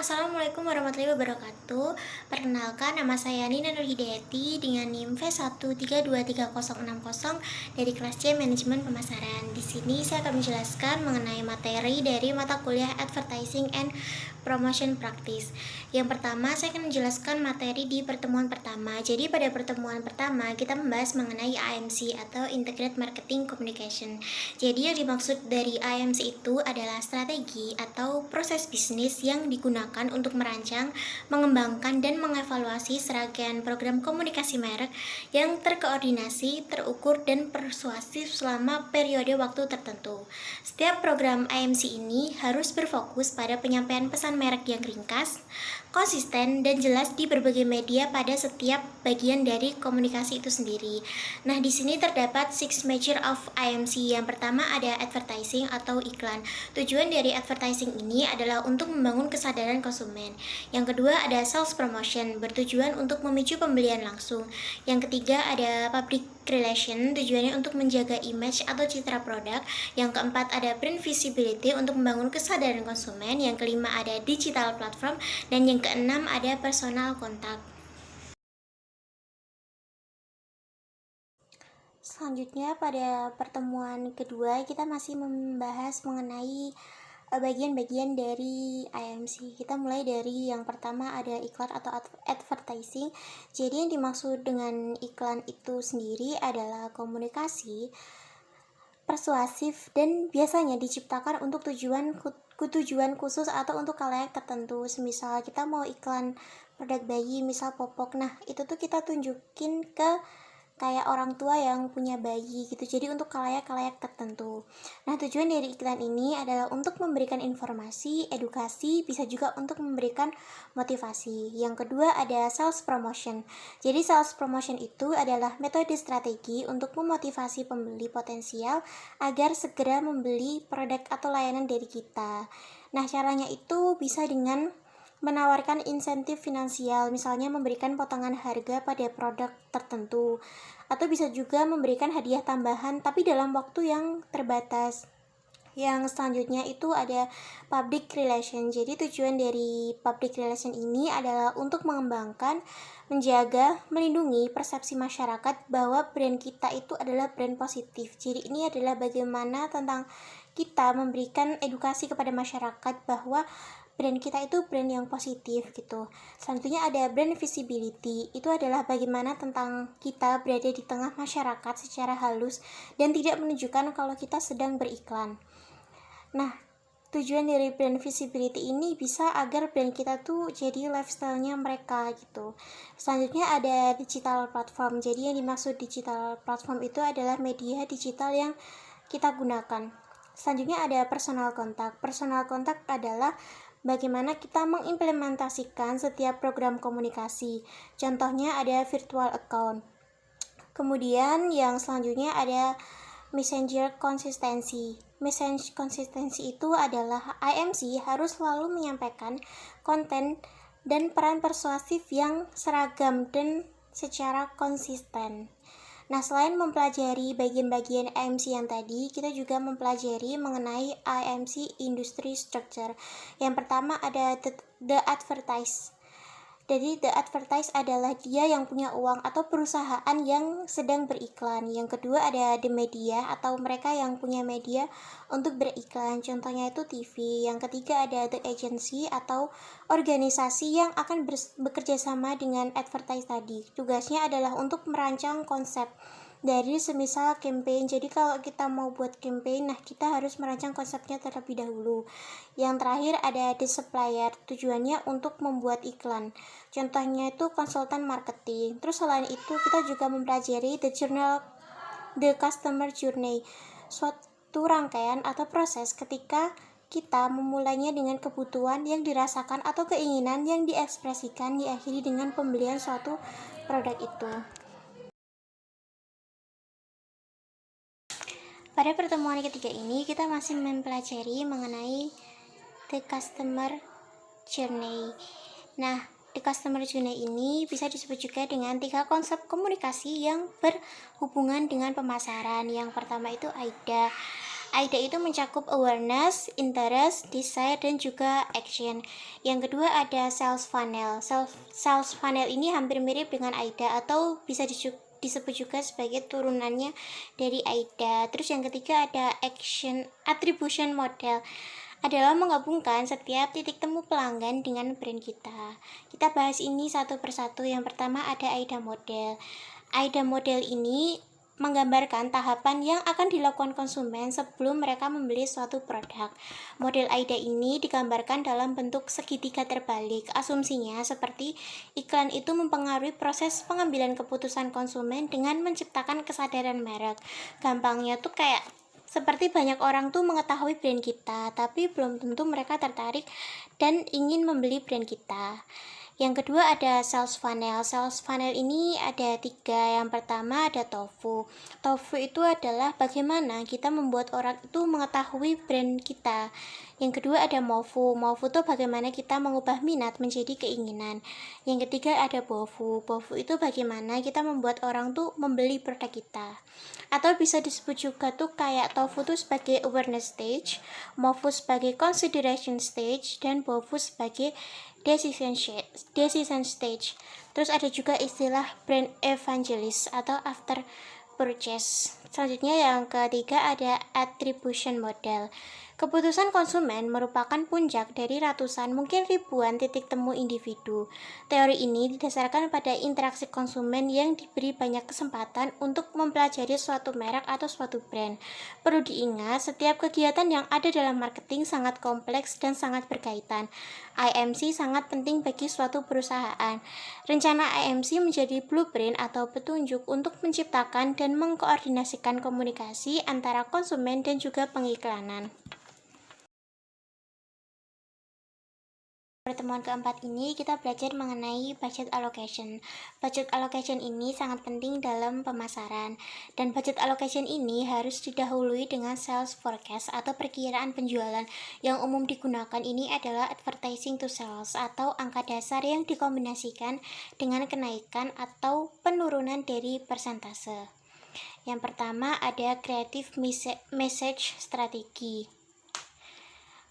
Assalamualaikum warahmatullahi wabarakatuh. Perkenalkan, nama saya Nina Nurhidayati dengan NIM V1323060 dari kelas C Manajemen Pemasaran. Di sini saya akan menjelaskan mengenai materi dari mata kuliah Advertising and Promotion Practice. Yang pertama, saya akan menjelaskan materi di pertemuan pertama. Jadi pada pertemuan pertama kita membahas mengenai IMC atau Integrated Marketing Communication. Jadi yang dimaksud dari IMC itu adalah strategi atau proses bisnis yang digunakan untuk merancang, mengembangkan, dan mengevaluasi serangkaian program komunikasi merek yang terkoordinasi, terukur, dan persuasif selama periode waktu tertentu. Setiap program IMC ini harus berfokus pada penyampaian pesan merek yang ringkas, konsisten, dan jelas di berbagai media pada setiap bagian dari komunikasi itu sendiri. Nah, di sini terdapat 6 major of IMC. Yang pertama ada advertising atau iklan. Tujuan dari advertising ini adalah untuk membangun kesadaran konsumen. Yang kedua ada sales promotion, bertujuan untuk memicu pembelian langsung. Yang ketiga ada public relation, tujuannya untuk menjaga image atau citra produk. Yang keempat ada brand visibility, untuk membangun kesadaran konsumen. Yang kelima ada digital platform, dan yang keenam ada personal kontak. Selanjutnya pada pertemuan kedua kita masih membahas mengenai bagian-bagian dari IMC. Kita mulai dari yang pertama ada iklan atau advertising. Jadi yang dimaksud dengan iklan itu sendiri adalah komunikasi persuasif dan biasanya diciptakan untuk tujuan khusus atau untuk khalayak tertentu. Semisal kita mau iklan produk bayi, misal popok. Nah, itu tuh kita tunjukin ke kayak orang tua yang punya bayi gitu, jadi untuk khalayak tertentu. Nah, tujuan dari iklan ini adalah untuk memberikan informasi, edukasi, bisa juga untuk memberikan motivasi. Yang kedua ada sales promotion. Jadi sales promotion itu adalah metode strategi untuk memotivasi pembeli potensial agar segera membeli produk atau layanan dari kita. Nah, caranya itu bisa dengan menawarkan insentif finansial, misalnya memberikan potongan harga pada produk tertentu, atau bisa juga memberikan hadiah tambahan tapi dalam waktu yang terbatas. Yang selanjutnya itu ada public relation. Jadi tujuan dari public relation ini adalah untuk mengembangkan, menjaga, melindungi persepsi masyarakat bahwa brand kita itu adalah brand positif. Jadi ini adalah bagaimana tentang kita memberikan edukasi kepada masyarakat bahwa brand kita itu brand yang positif gitu. Selanjutnya ada brand visibility. Itu adalah bagaimana tentang kita berada di tengah masyarakat secara halus dan tidak menunjukkan kalau kita sedang beriklan. Nah, tujuan dari brand visibility ini bisa agar brand kita tuh jadi lifestyle-nya mereka gitu. Selanjutnya ada digital platform. Jadi yang dimaksud digital platform itu adalah media digital yang kita gunakan. Selanjutnya ada personal kontak. Personal kontak adalah bagaimana kita mengimplementasikan setiap program komunikasi. Contohnya ada virtual account. Kemudian yang selanjutnya ada messenger konsistensi. Messenger konsistensi itu adalah IMC harus selalu menyampaikan konten dan peran persuasif yang seragam dan secara konsisten. Nah, selain mempelajari bagian-bagian IMC yang tadi, kita juga mempelajari mengenai IMC Industry Structure. Yang pertama ada the advertise. Jadi the advertise adalah dia yang punya uang atau perusahaan yang sedang beriklan. Yang kedua ada the media atau mereka yang punya media untuk beriklan. Contohnya itu TV. Yang ketiga ada the agency atau organisasi yang akan bekerja sama dengan advertise tadi. Tugasnya adalah untuk merancang konsep dari semisal campaign. Jadi kalau kita mau buat campaign, nah kita harus merancang konsepnya terlebih dahulu. Yang terakhir ada the supplier, tujuannya untuk membuat iklan. Contohnya itu konsultan marketing. Terus selain itu kita juga mempelajari the customer journey, suatu rangkaian atau proses ketika kita memulainya dengan kebutuhan yang dirasakan atau keinginan yang diekspresikan, diakhiri dengan pembelian suatu produk itu. Pada pertemuan ketiga ini kita masih mempelajari mengenai the customer journey. Nah, the customer journey ini bisa disebut juga dengan 3 konsep komunikasi yang berhubungan dengan pemasaran. Yang pertama itu AIDA. AIDA itu mencakup awareness, interest, desire, dan juga action. Yang kedua ada sales funnel. Sales funnel ini hampir mirip dengan AIDA atau bisa disebut juga sebagai turunannya dari AIDA. Terus yang ketiga ada action attribution model, adalah menggabungkan setiap titik temu pelanggan dengan brand kita. Kita bahas ini satu persatu. Yang pertama ada AIDA model. AIDA model ini menggambarkan tahapan yang akan dilakukan konsumen sebelum mereka membeli suatu produk. Model AIDA ini digambarkan dalam bentuk segitiga terbalik. Asumsinya seperti iklan itu mempengaruhi proses pengambilan keputusan konsumen dengan menciptakan kesadaran merek. Gampangnya tuh kayak seperti banyak orang tuh mengetahui brand kita, tapi belum tentu mereka tertarik dan ingin membeli brand kita. Yang kedua ada sales funnel. Sales funnel ini ada 3. Yang pertama ada TOFU. TOFU itu adalah bagaimana kita membuat orang itu mengetahui brand kita. Yang kedua ada MOFU. MOFU itu bagaimana kita mengubah minat menjadi keinginan. Yang ketiga ada BOFU. BOFU itu bagaimana kita membuat orang tuh membeli produk kita. Atau bisa disebut juga tuh kayak TOFU tuh sebagai awareness stage, MOFU sebagai consideration stage, dan BOFU sebagai decision stage. Terus ada juga istilah brand evangelist atau after purchase. Selanjutnya yang ketiga ada attribution model. Keputusan konsumen merupakan puncak dari ratusan mungkin ribuan titik temu individu. Teori ini didasarkan pada interaksi konsumen yang diberi banyak kesempatan untuk mempelajari suatu merek atau suatu brand. Perlu diingat, setiap kegiatan yang ada dalam marketing sangat kompleks dan sangat berkaitan. IMC sangat penting bagi suatu perusahaan. Rencana IMC menjadi blueprint atau petunjuk untuk menciptakan dan mengkoordinasikan komunikasi antara konsumen dan juga pengiklanan. Pertemuan keempat ini kita belajar mengenai budget allocation. Budget allocation ini sangat penting dalam pemasaran, dan budget allocation ini harus didahului dengan sales forecast atau perkiraan penjualan. Yang umum digunakan ini adalah advertising to sales atau angka dasar yang dikombinasikan dengan kenaikan atau penurunan dari persentase. Yang pertama ada creative message strategy.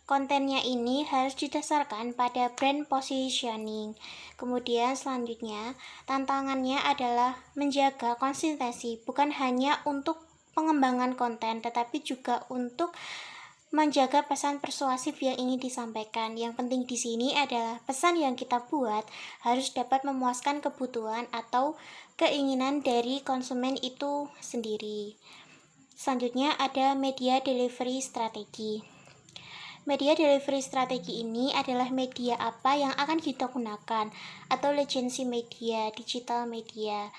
Kontennya ini harus didasarkan pada brand positioning. Kemudian selanjutnya, tantangannya adalah menjaga konsistensi, bukan hanya untuk pengembangan konten, tetapi juga untuk menjaga pesan persuasif yang ingin disampaikan. Yang penting di sini adalah pesan yang kita buat harus dapat memuaskan kebutuhan atau keinginan dari konsumen itu sendiri. Selanjutnya ada media delivery strategi. Media delivery strategi ini adalah media apa yang akan kita gunakan, atau legacy media, digital media.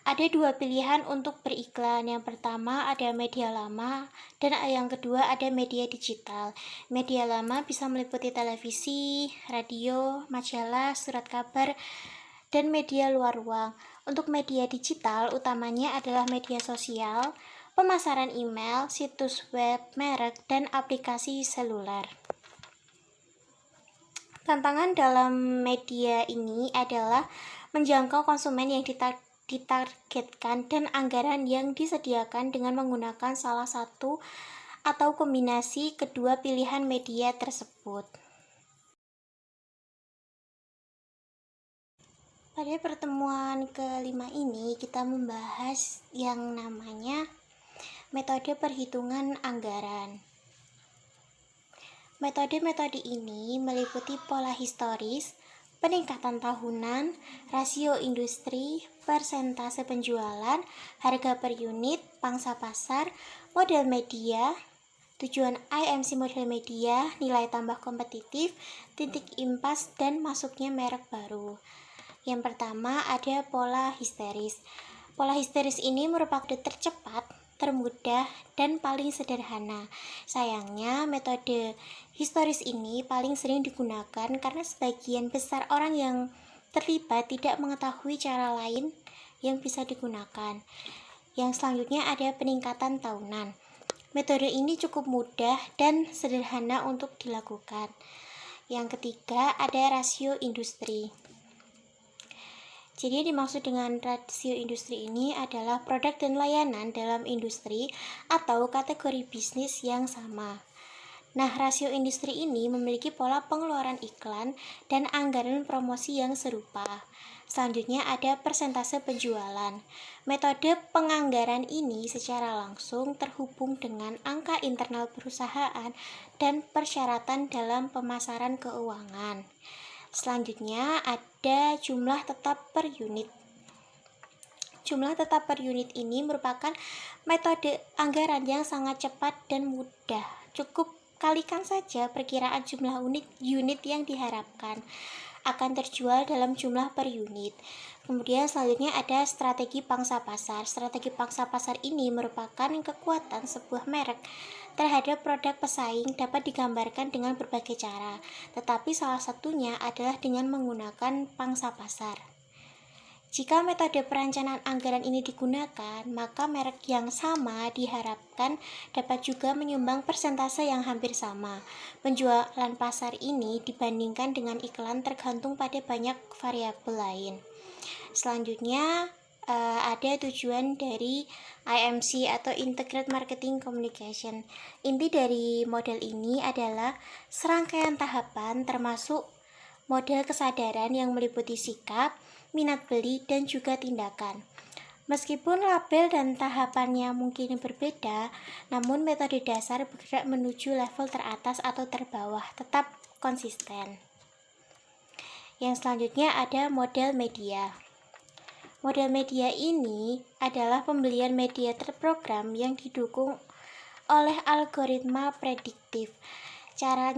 Ada 2 pilihan untuk beriklan. Yang pertama ada media lama, dan yang kedua ada media digital. Media lama bisa meliputi televisi, radio, majalah, surat kabar, dan media luar ruang. Untuk media digital utamanya adalah media sosial, pemasaran email, situs web, merek, dan aplikasi seluler. Tantangan dalam media ini adalah menjangkau konsumen yang ditargetkan dan anggaran yang disediakan dengan menggunakan salah satu atau kombinasi kedua pilihan media tersebut. Pada pertemuan kelima ini kita membahas yang namanya metode perhitungan anggaran. Metode-metode ini meliputi pola historis, peningkatan tahunan, rasio industri, persentase penjualan, harga per unit, pangsa pasar, model media, tujuan IMC model media, nilai tambah kompetitif, titik impas, dan masuknya merek baru. Yang pertama ada pola histeris. Pola histeris ini merupakan tercepat, termudah, dan paling sederhana. Sayangnya, metode historis ini paling sering digunakan karena sebagian besar orang yang terlibat tidak mengetahui cara lain yang bisa digunakan. Yang selanjutnya ada peningkatan tahunan. Metode ini cukup mudah dan sederhana untuk dilakukan. Yang ketiga ada rasio industri. Jadi yang dimaksud dengan rasio industri ini adalah produk dan layanan dalam industri atau kategori bisnis yang sama. Nah, rasio industri ini memiliki pola pengeluaran iklan dan anggaran promosi yang serupa. Selanjutnya ada persentase penjualan. Metode penganggaran ini secara langsung terhubung dengan angka internal perusahaan dan persyaratan dalam pemasaran keuangan. Selanjutnya ada jumlah tetap per unit. Jumlah tetap per unit ini merupakan metode anggaran yang sangat cepat dan mudah. Cukup kalikan saja perkiraan jumlah unit yang diharapkan akan terjual dalam jumlah per unit. Kemudian selanjutnya ada strategi pangsa pasar. Strategi pangsa pasar ini merupakan kekuatan sebuah merek terhadap produk pesaing dapat digambarkan dengan berbagai cara, tetapi salah satunya adalah dengan menggunakan pangsa pasar. Jika metode perencanaan anggaran ini digunakan, maka merek yang sama diharapkan dapat juga menyumbang persentase yang hampir sama. Penjualan pasar ini dibandingkan dengan iklan tergantung pada banyak variabel lain. Selanjutnya ada tujuan dari IMC atau Integrated Marketing Communication. Inti dari model ini adalah serangkaian tahapan termasuk model kesadaran yang meliputi sikap, minat beli, dan juga tindakan. Meskipun label dan tahapannya mungkin berbeda, namun metode dasar bergerak menuju level teratas atau terbawah, tetap konsisten. Yang selanjutnya ada model media. Model media ini adalah pembelian media terprogram yang didukung oleh algoritma prediktif. Cara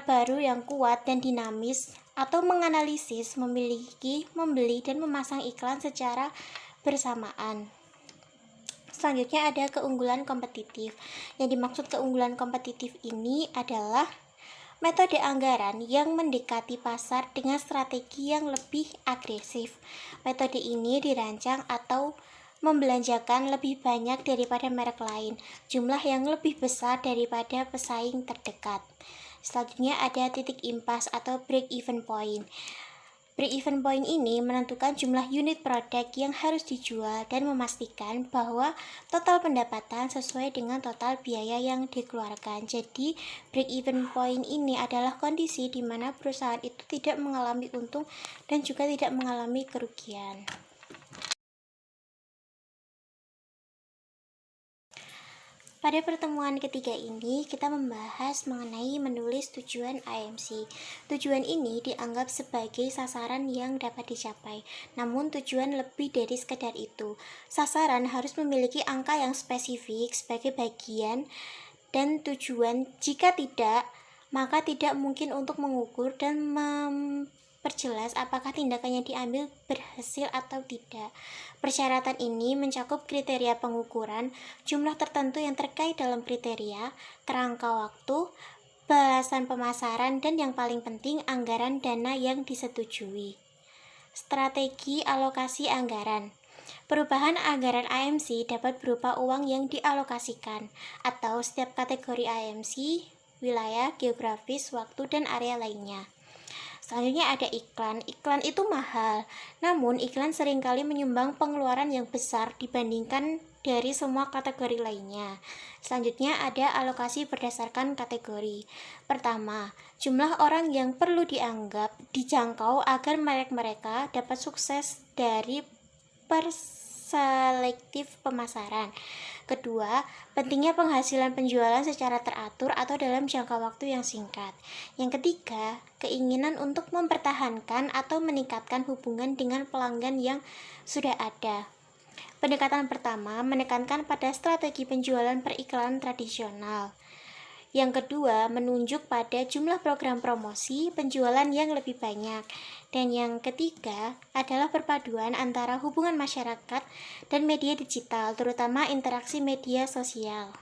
baru yang kuat dan dinamis atau menganalisis, membeli dan memasang iklan secara bersamaan. Selanjutnya ada keunggulan kompetitif. Yang dimaksud keunggulan kompetitif ini adalah metode anggaran yang mendekati pasar dengan strategi yang lebih agresif. Metode ini dirancang atau membelanjakan lebih banyak daripada merek lain, jumlah yang lebih besar daripada pesaing terdekat. Selanjutnya ada titik impas atau break-even point. Break-even point ini menentukan jumlah unit produk yang harus dijual dan memastikan bahwa total pendapatan sesuai dengan total biaya yang dikeluarkan. Jadi, break-even point ini adalah kondisi di mana perusahaan itu tidak mengalami untung dan juga tidak mengalami kerugian. Pada pertemuan ketiga ini, kita membahas mengenai menulis tujuan IMC. Tujuan ini dianggap sebagai sasaran yang dapat dicapai, namun tujuan lebih dari sekedar itu. Sasaran harus memiliki angka yang spesifik sebagai bagian dan tujuan. Jika tidak, maka tidak mungkin untuk mengukur dan memperjelas apakah tindakan yang diambil berhasil atau tidak. Persyaratan ini mencakup kriteria pengukuran, jumlah tertentu yang terkait dalam kriteria, kerangka waktu, balasan pemasaran, dan yang paling penting anggaran dana yang disetujui. Strategi alokasi anggaran. Perubahan anggaran IMC dapat berupa uang yang dialokasikan, atau setiap kategori IMC, wilayah, geografis, waktu, dan area lainnya. Selanjutnya ada iklan. Iklan itu mahal, namun iklan seringkali menyumbang pengeluaran yang besar dibandingkan dari semua kategori lainnya. Selanjutnya ada alokasi berdasarkan kategori. Pertama, jumlah orang yang perlu dijangkau agar mereka dapat sukses dari selektif pemasaran. Kedua, pentingnya penghasilan penjualan secara teratur atau dalam jangka waktu yang singkat. Yang ketiga, keinginan untuk mempertahankan atau meningkatkan hubungan dengan pelanggan yang sudah ada. Pendekatan pertama menekankan pada strategi penjualan periklanan tradisional. Yang kedua, menunjuk pada jumlah program promosi penjualan yang lebih banyak. Dan yang ketiga adalah perpaduan antara hubungan masyarakat dan media digital, terutama interaksi media sosial.